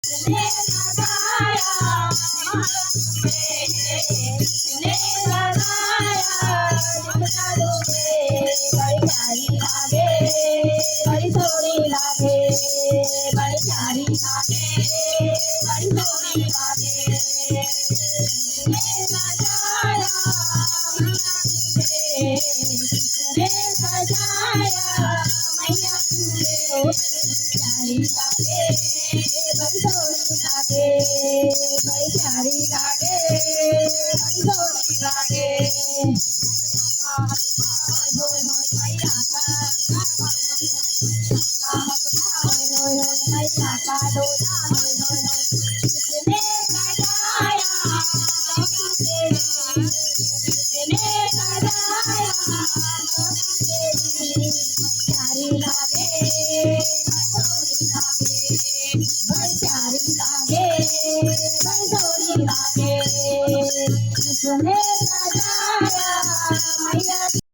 किसने सजाया किसने सजाया बड़ी प्यारी लागे बड़ी सोहनी लागे बड़ी प्यारी लागे बड़ी सोहनी लागे किसने सजाया किसने सजाया मैया तुझे प्यारी लागे बड़ी सोहनी लागे बड़ी प्यारी लागे बड़ी सोहनी लागे मैया का डोला किसने सजाया किसने सजाया प्यारी लागे बड़ी प्यारी लागे बड़ी सोहनी लागे किसने सजाया